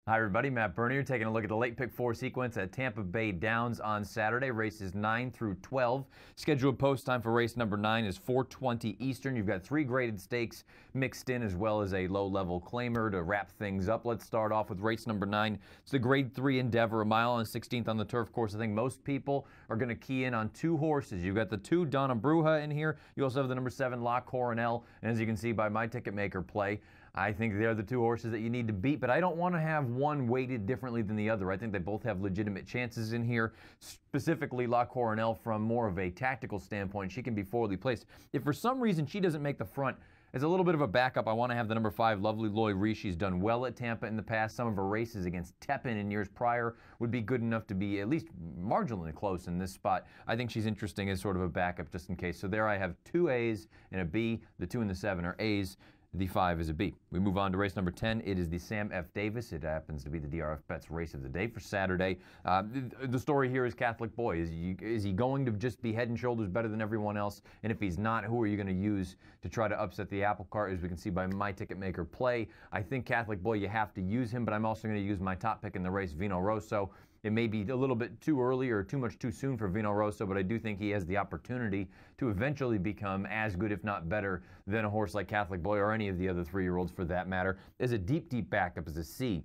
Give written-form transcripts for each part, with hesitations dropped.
Hi everybody, Matt Bernier taking a look at the late pick 4 sequence at Tampa Bay Downs on Saturday. Races 9 through 12. Scheduled post time for race number 9 is 4:20 Eastern. You've got 3 graded stakes mixed in as well as a low-level claimer to wrap things up. Let's start off with race number 9. It's the grade 3 Endeavor, a mile and 16th on the turf course. I think most people are going to key in on 2 horses. You've got the 2 Donna Bruja in here. You also have the number 7 La Coronel. And as you can see by my Ticketmaker play, I think they're the 2 horses that you need to beat, but I don't want to have one weighted differently than the other. I think they both have legitimate chances in here, specifically La Coronel from more of a tactical standpoint. She can be forwardly placed. If for some reason she doesn't make the front, as a little bit of a backup, I want to have the number 5, Lovely Loy Ree. She's done well at Tampa in the past. Some of her races against Tepin in years prior would be good enough to be at least marginally close in this spot. I think she's interesting as sort of a backup just in case. So there I have 2 A's and a B. The 2 and the 7 are A's. The 5 is a B. We move on to race number 10. It is the Sam F. Davis. It happens to be the DRF Bets race of the day for Saturday. The story here is Catholic Boy. Is he going to just be head and shoulders better than everyone else? And if he's not, who are you going to use to try to upset the apple cart? As we can see by my Ticketmaker play, I think Catholic Boy, you have to use him, but I'm also going to use my top pick in the race, Vino Rosso. It may be a little bit too early or too soon for Vino Rosso, but I do think he has the opportunity to eventually become as good, if not better, than a horse like Catholic Boy or any of the other 3-year-olds for that matter. As a deep backup, as a C,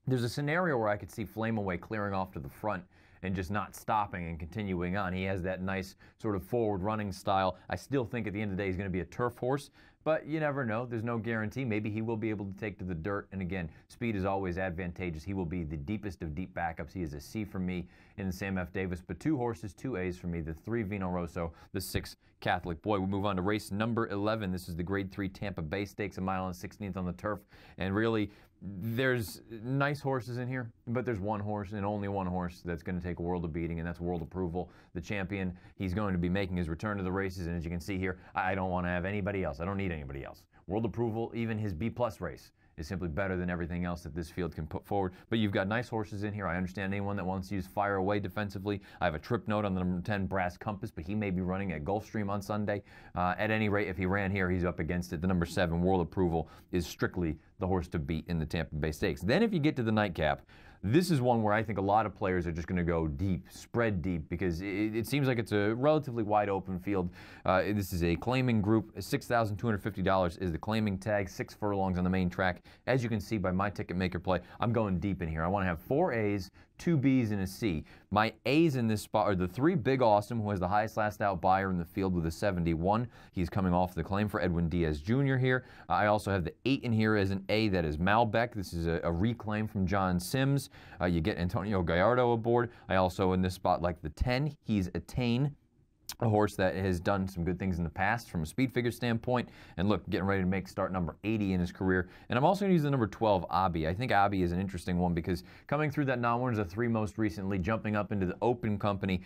there's a scenario where I could see Flame Away clearing off to the front and just not stopping and continuing on. He has that nice sort of forward running style. I still think at the end of the day he's going to be a turf horse, but you never know. There's no guarantee. Maybe he will be able to take to the dirt. And again, speed is always advantageous. He will be the deepest of deep backups. He is a C for me in the Sam F. Davis, but 2 horses, 2 A's for me. The 3 Vino Rosso, the 6 Catholic Boy. We move on to race number 11. This is the grade 3 Tampa Bay Stakes, a mile and 16th on the turf. And really, there's nice horses in here, but there's one horse and only one horse that's going to take a world of beating, and that's World Approval, the champion. He's going to be making his return to the races, and as you can see here, I don't want to have anybody else. I don't need anybody else. World Approval, even his B-plus race, is simply better than everything else that this field can put forward. But you've got nice horses in here. I understand anyone that wants to use Fire Away defensively. I have a trip note on the number 10 Brass Compass, but he may be running at Gulfstream on Sunday. At any rate, if he ran here, he's up against it. The number 7 World Approval is strictly the horse to beat in the Tampa Bay Stakes. Then if you get to the nightcap, this is one where I think a lot of players are just going to go deep, spread deep, because it seems like it's a relatively wide open field. This is a claiming group. $6,250 is the claiming tag, 6 furlongs on the main track. As you can see by my Ticketmaker play, I'm going deep in here. I want to have 4 A's, 2 B's, and a C. My A's in this spot are the 3 Big Awesome, who has the highest last out buyer in the field with a 71. He's coming off the claim for Edwin Diaz Jr. here. I also have the 8 in here as an A. That is Malbec. This is a reclaim from John Sims. You get Antonio Gallardo aboard. I also, in this spot, like the 10, he's Attain, a horse that has done some good things in the past from a speed figure standpoint. And look, getting ready to make start number 80 in his career. And I'm also going to use the number 12, Abi. I think Abi is an interesting one because coming through that non-winners of 3 most recently, jumping up into the open company,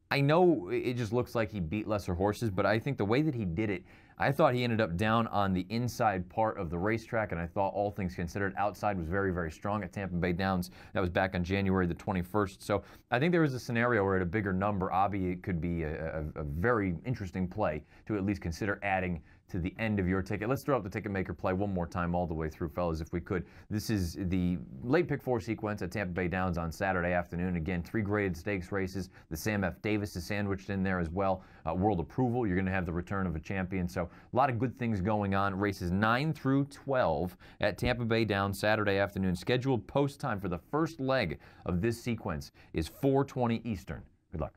I know it just looks like he beat lesser horses, but I think the way that he did it, I thought he ended up down on the inside part of the racetrack, and I thought all things considered, outside was very, very strong at Tampa Bay Downs. That was back on January the 21st. So I think there was a scenario where at a bigger number, Abi could be a very interesting play to at least consider adding to the end of your ticket. Let's throw up the Ticketmaker play one more time all the way through, fellas, if we could. This is the late pick 4 sequence at Tampa Bay Downs on Saturday afternoon. Again, 3 graded stakes races. The Sam F. Davis is sandwiched in there as well. World Approval, you're going to have the return of a champion. So a lot of good things going on. Races 9 through 12 at Tampa Bay Downs Saturday afternoon. Scheduled post time for the first leg of this sequence is 4:20 Eastern. Good luck.